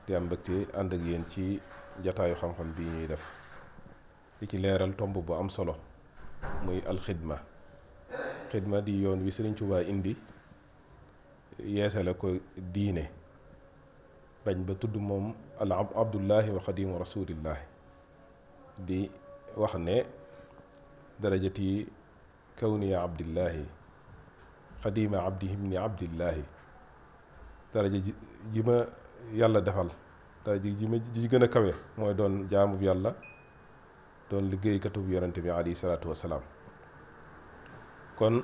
di am mbégte ànd ak yéen ci jataayu xam-xam bi ñuy def di ci leeral tomb bu am solo muy alxidma. xidma di yoon wi Sëriñ Tuubaa indi yeesale ko diine bañ ba tudd moom al abdullahi wa xadimu rasulillahi di wax ne darajati kawniya abdillahi xadima abdihi ibni abdillahi daraja ji ma yàlla defal daraja ji gën a kawe mooy doon jaamub yàlla doon liggéeykatub yonente bi alayhi salaatu wasalaam. kon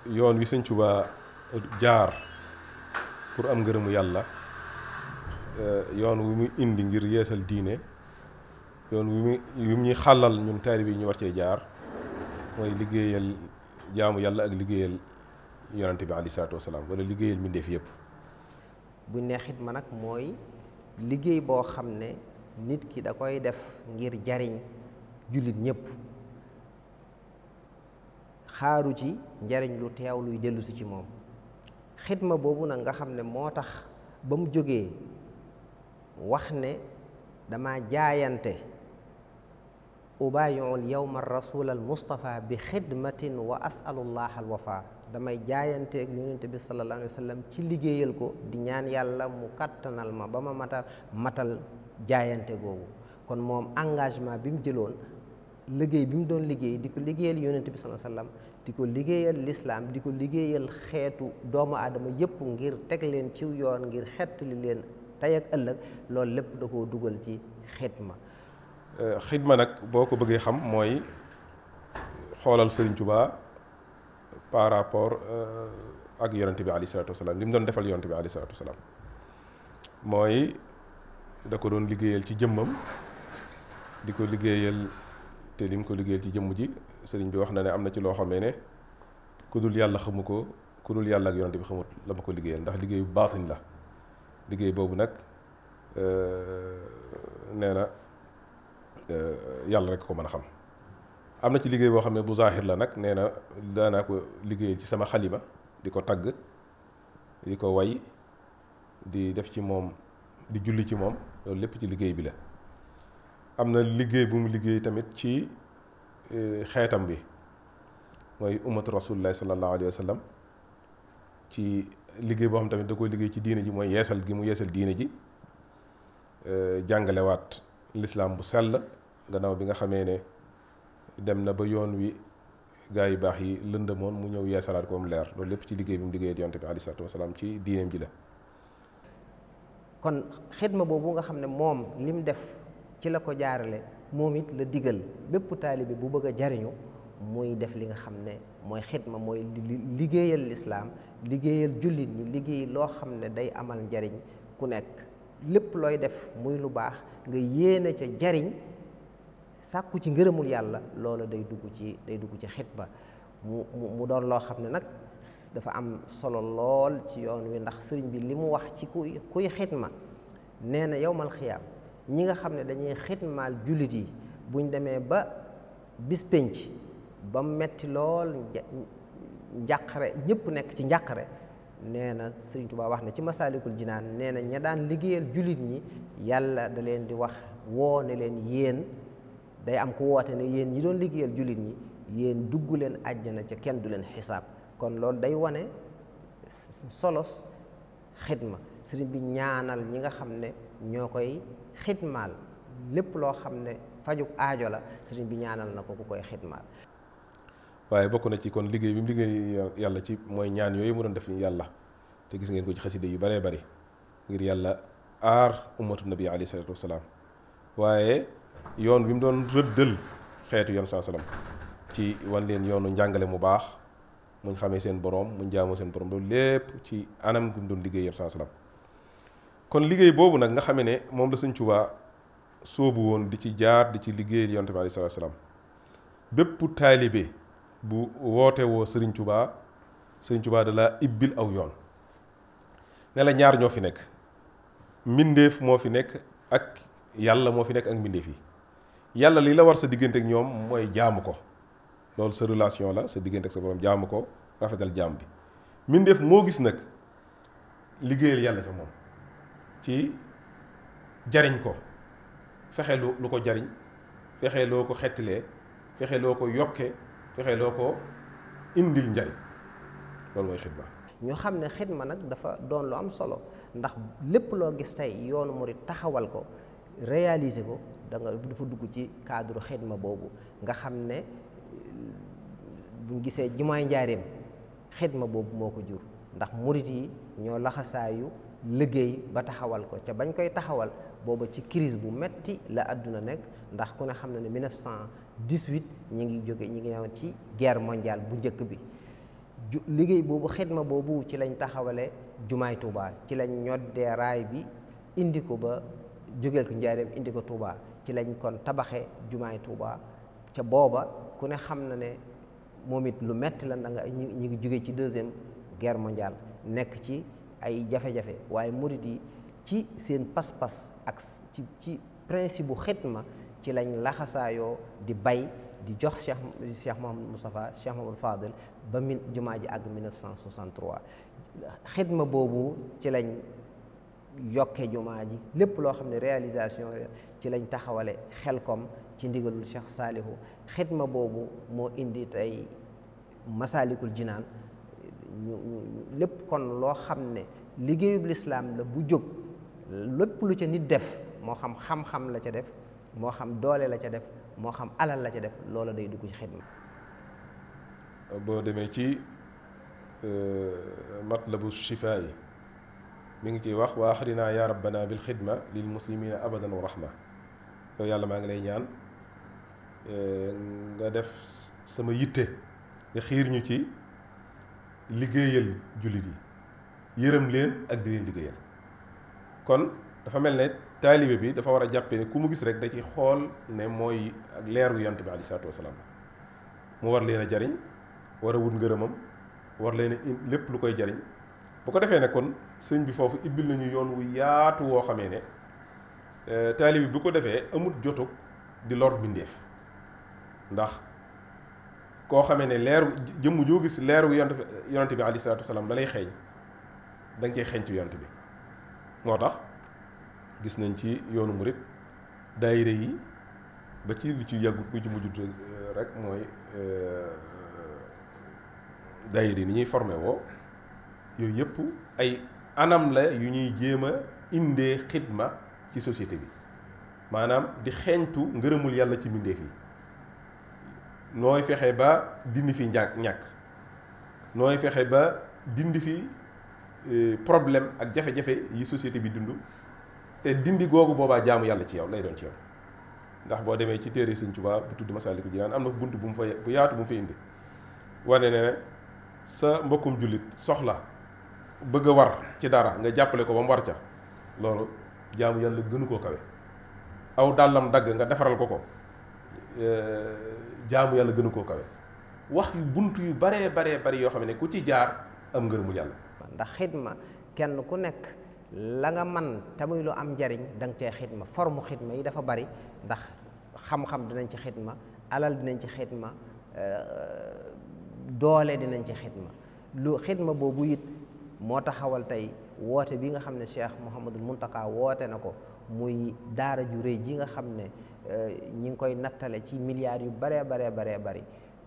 yoon wi Sëñ Tuubaa jaar pour am ngërëmu yàlla, yoon wi mu indi ngir yeesal diine, yoon wi mu ñuy xàllal ñun taalibe yi ñu war cee jaar mooy liggéeyal jaamu yàlla ak liggéeyal yonente bi alayhi salaatu wasalaam wala liggéeyal mbindeef yépp. buñ ne xidma nag mooy liggéey boo xam ne nit ki da koy def ngir jariñ jullit ñépp, xaaru ci njariñ lu teew luy dellusi ci moom. xidma boobu nag nga xam ne moo tax ba mu jógee wax ne dama jaayante ubaayul yawma rasul al mustafa bi xidmatin wa asalullah al wafa, damay jaayante ak yonente bi sallallahu alayhi wa sallam ci liggéeyal ko di ñaan yàlla mu kattanal ma ba ma matal jaayante googu. kon moom engagement bi mu jëloon, liggéey bi mu doon liggéey di ko liggéeyal yonente bi sallallahu alayhi wa sallam, di ko liggéeyal lislaam, di ko liggéeyal xeetu doomu aadama yépp ngir teg leen ci yoon, ngir xettali leen tey ak ëllëg, loolu lépp da koo dugal ci xidma. xidma nag boo ko bëggee xam mooy xoolal Sëriñ Tuubaa par rapport ak yonente bi alayhi salaatu wasalaam, li mu doon defal yonente bi alayhi salaatu wasalaam mooy da ko doon liggéeyal ci jëmmam, di ko liggéeyal te lim ko liggéeyal ci jëmm ji sëriñ bi wax na ne am na ci loo xamee ne ku dul yàlla xamu ko, ku dul yàlla ak yonente bi xamut la ma ko liggéeyal, ndax liggéeyu baatin la. liggéey boobu nag nee na yàlla rek ko mën a xam. am na ci liggéey boo xam ne bu zaahir la nag, nee na daanaa ko liggéeyal ci sama xalima, di ko tagg, di ko way, di def ci moom, di julli ci moom, loolu lépp ci liggéey bi la. am na liggéey bu mu liggéey tamit ci xeetam bi, mooy ummatu rasulillahi sallallahu alayhi wa sallam, ci liggéey boo xam tamit da koy liggéey ci diine ji, mooy yeesal gi mu yeesal diine ji, jàngalewaat lislaam bu sell gannaaw bi nga xamee ne dem na ba yoon wi gaa yi baax yi lëndëmoon, mu ñëw yeesalaat ko mu leer. loolu lépp ci liggéey bi mu liggéeyal yonte bi alayhi salaatu wasalaam ci diineem ji la. kon xidma boobu nga xam ne moom lim def ci la ko jaarale, moom it la digal bépp taalibe bu bëgg a jariñu muy def li nga xam ne mooy xidma, mooy liggéeyal lislaam, liggéeyal jullit ñi, liggéey loo xam ne day amal njariñ ku nekk. lépp looy def muy lu baax nga yéene ca jariñ, sàkku ci ngërëmul yàlla, loola day dugg ci xidma. mu doon loo xam ne nag dafa am solo lool ci yoon wi, ndax sëriñ bi li mu wax ci kuy xidma nee na yowmal xiyaam ñi nga xam ne dañuy xidmaal jullit yi buñ demee ba bis pénc ba metti lool, njàqare, ñëpp nekk ci njàqare, nee na Sëriñ Tuubaa wax na ci Masaalikul Jinaan, nee na ña daan liggéeyal jullit ñi yàlla da leen di wax woo ne leen yéen, day am ku woote ne yéen ñi doon liggéeyal jullit ñi yéen dugg leen àjjana ca kenn du leen xisaab. kon loolu day wane solos xidma. sëriñ bi ñaanal ñi nga xam ne ñoo koy xidmaal, lépp loo xam ne fajuk aajo la, sëriñ bi ñaanal na ko ku koy xidmaal. waaye bokk na ci kon liggéey bi mu liggéey yàlla ci mooy ñaan yooyu mu doon def yàlla, te gis ngeen ko ci xaside yu baree bari, ngir yàlla aar ummatu nabi alayhi salaatu wasalaam. waaye yoon bi mu doon rëddal xeetu yoon saa salaam ci wan leen yoonu njàngale mu baax, muñ xamee seen borom, muñ jaamoo seen borom, loolu lépp ci anam gu mu doon liggéey yoon saa salaam. kon liggéey boobu nag nga xamee ne moom la Sëñ Tuubaa sóobu woon di ci jaar, di ci liggéey yonent bi alayhi salaatu wasalaam, bépp taalibe bu woote woo Sëriñ Tuubaa da la ibbil aw yoon ne la ñaar ñoo fi nekk, mbindeef moo fi nekk ak yàlla moo fi nekk ak mbindeef yi. yàlla li la war sa diggante ak ñoom mooy jaamu ko, loolu sa relation la sa diggante ak sa borom, jaamu ko, rafetal jaam bi. mbindeef moo gis nag liggéeyal yàlla ca moom ci jariñ ko, fexe lu ko jariñ, fexe loo ko xettilee, fexe loo ko yokke, fexe loo ko indil njariñ. loolu mooy xidma. ñu xam ne xidma nag dafa doon lu am solo, ndax lépp loo gis tey yoonu murid taxawal ko réaliser ko dafa dugg ci cadre xidma boobu. nga xam ne buñ gisee jumaay njaareem xidma boobu moo ko jur, ndax murid yi ñoo laxasaayu liggéey ba taxawal ko ca bañ koy taxawal booba ci crise bu metti la àdduna nekk, ndax ku ne xam na ne 1918 ñi ngi ñëw ci guerre mondiale bu njëkk bi. liggéey boobu xidma boobu ci lañ taxawale jumaay Touba, ci lañ ñoddee raay bi indi ko ba jógeel ko njaareem indi ko Touba, ci lañ kon tabaxe jumaay Touba. ca booba ku ne xam na ne moom it lu metti la, nga ñi ngi jóge ci deuxième guerre mondiale nekk ci ay jafe-jafe, waaye murid yi ci seen pas-pas ak ci principe bu xidma ci lañ laxasaayoo di bay di jox Cheikh Mouhamadou Moustapha, Cheikh Mouhamadou Fadel ba jumaa ji àgg 1963. xidma boobu ci lañ yokke jumaa ji, lépp loo xam ne réalisation ci lañ taxawale Xelkom ci ndigalul Cheikh Saalihu. xidma boobu moo indi tey Masaalikul Jinaan. lépp kon loo xam ne liggéeyub lislaam la bu jóg, lépp lu ca nit def, moo xam xam-xam la ca def, moo xam doole la ca def, moo xam alal la ca def, loola day dugg ci xidma. boo demee ci matlabu shifaa yi mi ngi ciy wax wa axrina ya rabbana bil xidma lil muslimina abadan wa rahma. yow yàlla maa ngi lay ñaan nga def sama yitte, nga xiir ñu ci liggéeyal jullit yi, yërëm leen ak di leen liggéeyal. kon dafa mel ne taalibe bi dafa war a jàppe ne ku mu gis rek da ci xool ne mooy ak leeru yonent bi aleyhi salaatu wasalaam mu war leen a jariñ, war a wut ngërëmam, war leen a lépp lu koy jariñ. bu ko defee ne kon sëñ bi foofu ibbil nañu yoon wu yaatu woo xamee ne taalibe bi bu ko defee amut jotug di lor mbindéef, ndax koo xamee ne leeru jëmm joo gis leeru yonent bi aleyhi salaatu wasalaam da lay xeeñ, da nga cey xeeñtu yonent bi. moo tax gis nañ ci yoonu murit daayira yi ba ci lu ci yàggut ku ci mujjut rek mooy daayira yi ni ñuy formé woo, yooyu yëpp ay anam la yu ñuy jéem a indee xidma ci société bi, maanaam di xeeñtu ngërëmul yàlla ci mbindeef yi. nooy fexe ba dindi fi ñàkk, nooy fexe ba dindi fi problème ak jafe-jafe yi société bi dund, te dindi googu boobaa jaamu yàlla ci yow lay doon ci yow. ndax boo demee ci téere Sëñ Tuubaa bu tudd Masaalikul Jinaan am na bunt bu mu fa bu yaatu bu mu fa indi, wane ne sa mbokkum jullit soxla bëgg a war ci dara nga jàppale ko ba mu war ca, loolu jaamu yàlla gënu koo kawe. aw dàllam dagg nga defaral ko jaamu yàlla gënu koo kawe. wax yu bunt yu baree bari yoo xam ne ku ci jaar am ngërëmul yàlla. ndax xidma kenn ku nekk la nga man te muy lu am njariñ da nga cee xidma. forme xidma yi dafa bari, ndax xam-xam dinañ ci xidma, alal dinañ ci xidma, doole dinañ ci xidma. lu xidma boobu it moo taxawal tey woote bi nga xam ne Cheikh Mouhamadul Mountakha woote na ko, muy daara ju rëy ji nga xam ne ñi ngi koy nattale ci milliards yu baree bari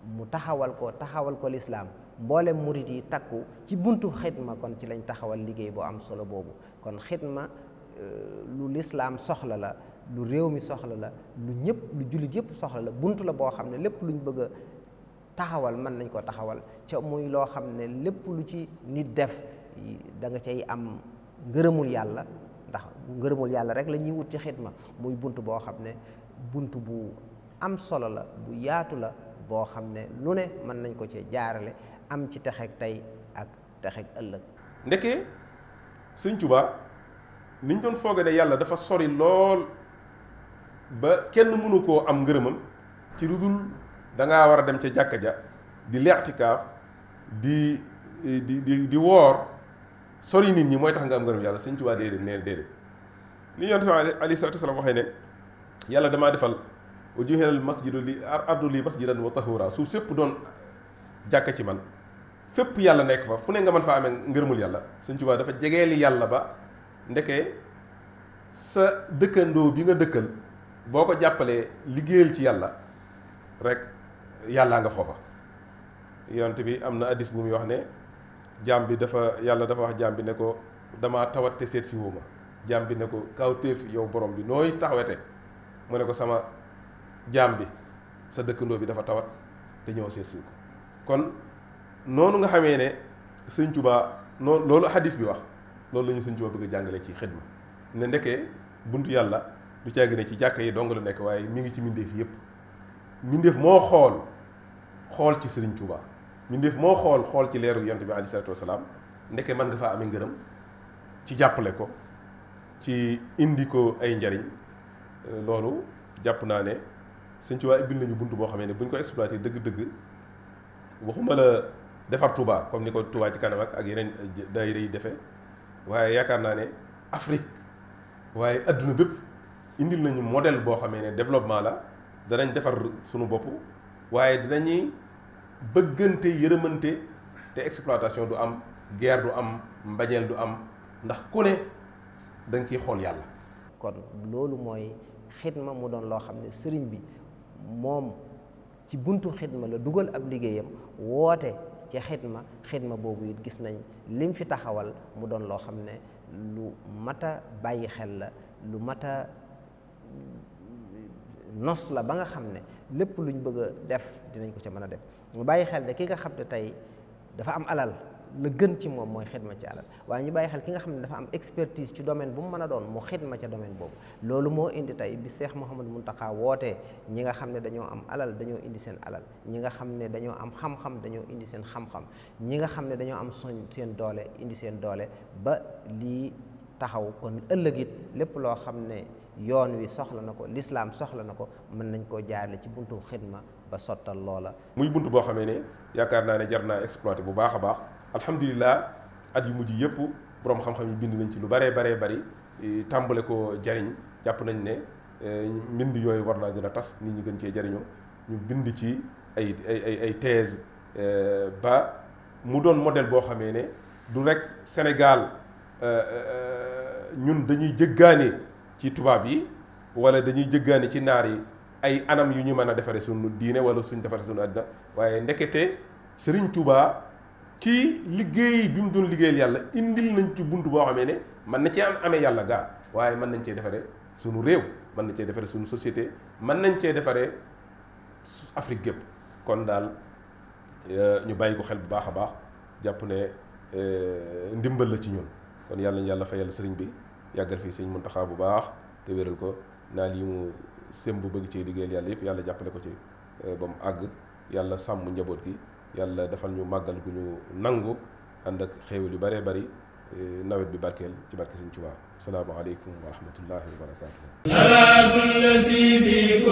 mu taxawal ko lislaam. mboolem murit yi takku ci buntu xidma, kon ci lañ taxawal liggéey bu am solo boobu. kon xidma lu lislaam soxla la, lu réew mi soxla la, lu jullit yëpp soxla la. buntu la boo xam ne lépp luñ bëgg a taxawal mën nañ ko taxawal, ca muy loo xam ne lépp lu ci nit def da nga cay am ngërëmul yàlla, ndax ngërëmul yàlla rek la ñuy wut ci xidma. muy bunt boo xam ne bunt bu am solo la, bu yaatu la, boo xam ne lu ne mën nañ ko ci jaarale am ci texeeg tey ak texeeg ëllëg. ndeke Sëñ Tuubaa niñ doon fooge ne yàlla dafa sori lool ba kenn mënu koo am ngërëmam ci lu dul dangaa war a dem ca jàkka ja di leextikaaf di woor, sori nit ñi mooy tax nga am ngërëm yàlla. Sëñ Tuubaa déedéet li Yonent bi alayhi salaatu wa salaam waxee ne yàlla damaa defal wa juhilal masjidu li ardu li masjidan wa tahura, suuf sépp doon jàkka ci man, fépp yàlla nekk fa fu ne nga mën faa amee ngërëmul yàlla Sëñ Tuubaa dafa jegeeli yàlla ba ndeke sa dëkkandoo bi nga dëkkal boo ko jàppalee liggéeyal ci yàlla rek yàllaa nga foofa. yonent bi am na hadiis bu muy wax ne jaam bi yàlla dafa wax jaam bi ne ko damaa tawat te seet si wuma jaam bi ne ko kawtéef yow borom bi nooy taxawete mu ne ko sama jaam bi sa dëkkandoo bi dafa tawat te ñëw seet si ko. kon noonu nga xamee ne Sëñ Tuubaa noonu loolu hadiis bi wax loolu la ñu Sëñ Tuubaa bëgg a jàngale ci xidma ne ndekee buntu yàlla du caagi ne ci jàkka yi dong la nekk waaye mi ngi ci mbindeef yépp. mbindeef moo xool ci Sëriñ Tuubaa mbindeef moo xool ci leeru yonent bi alayhi salaatu wasalaam ndeke mën nga faa amee ngërëm ci jàppale ko ci indi ko ay njariñ. loolu jàpp naa ne Sëñ Tuubaa ibbil nañu bunt boo xamee ne bu ñu ko exploité dëgg-dëgg waxuma la defar Touba comme ni ko Touba ci kanam ak yeneen daayira yi defee waaye yaakaar naa ne Afrique waaye adduna bépp indil nañu modèle boo xamee ne développement la danañ defar sunu bopp waaye dinañuy bëggante yërëmante te exploitation du am guerre du am mbañeel du am ndax ku ne da nga ciy xool yàlla. kon loolu mooy xidma mu doon loo xam ne sëriñ bi moom ci buntu xidma la dugal ab liggéeyam woote ci xidma boobu it gis nañ lim fi taxawal mu doon loo xam ne lu mat a bàyyi xel la lu mat a nos la ba nga xam ne lépp luñ bëgg a def dinañ ko ca mën a def mu bàyyi xel ne ki nga xam ne tey dafa am alal la gën ci moom mooy xidma ci alal waaye ñu bàyyi xel ki nga xam ne dafa am expertise ci domaine bu mu mën a doon mu xidma ca domaine boobu. loolu moo indi tey bi Seex Mouhamadou Mountakha wootee ñi nga xam ne dañoo am alal dañoo indi seen alal ñi nga xam ne dañoo am xam-xam dañoo indi seen xam-xam ñi nga xam ne dañoo am seen doole indi seen doole ba lii taxaw. kon ëllëg it lépp loo xam ne yoon wi soxla na ko lislaam soxla na ko mën nañ koo jaarale ci buntu xidma ba sottal loola. muy buntu boo xamee ne yaakaar naa ne jar naa exploité bu baax a baax. alhamdulilah at yu mujj yëpp borom xam-xam yi bind nañ ci lu bari tàmbale ko jariñ jàpp nañ ne mbind yooyu war naa gën a tas nit ñi gën cee jariñoo ñu bind ci ay thèse ba mu doon modèle boo xamee ne du rek Sénégal ñun dañuy jëggaane ci tubaab yi wala dañuy jëggaane ci naar yi ay anam yu ñu mën a defare suñu diine wala suñ defare suñu àddina waaye ndekete Sëriñ Tuubaa ci liggéey bi mu doon liggéeyal yàlla indil nañ ci bunt boo xamee ne mën na cee amee yàlla gaa waaye mën nañ cee defaree sunu réew mën nañ cee defaree sunu société mën nañ cee defaree Afrique gépp kon daal ñu bàyyi ko xel bu baax a baax jàpp ne ndimbal la ci ñun kon yàlla nañu yàlla fayal sëriñ bi yàggal fii sëñ Muntaxa bu baax te wéral ko naa lii mu sëm bu bëgg ci liggéeyal yàlla yëpp yàlla jàppale ko ci ba mu àgg yàlla sàmm njaboot gi yàlla defal ñu màggal gu ñu nangu ànd ak xéewal yu bëree bëri nawet bi barkeel ci barke Sëñ Tuubaa assalaamu aleykum wa rahmatullahi wa barakaatuh salaatu lasi fi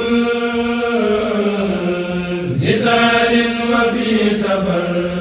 kulli saarin wa fi safar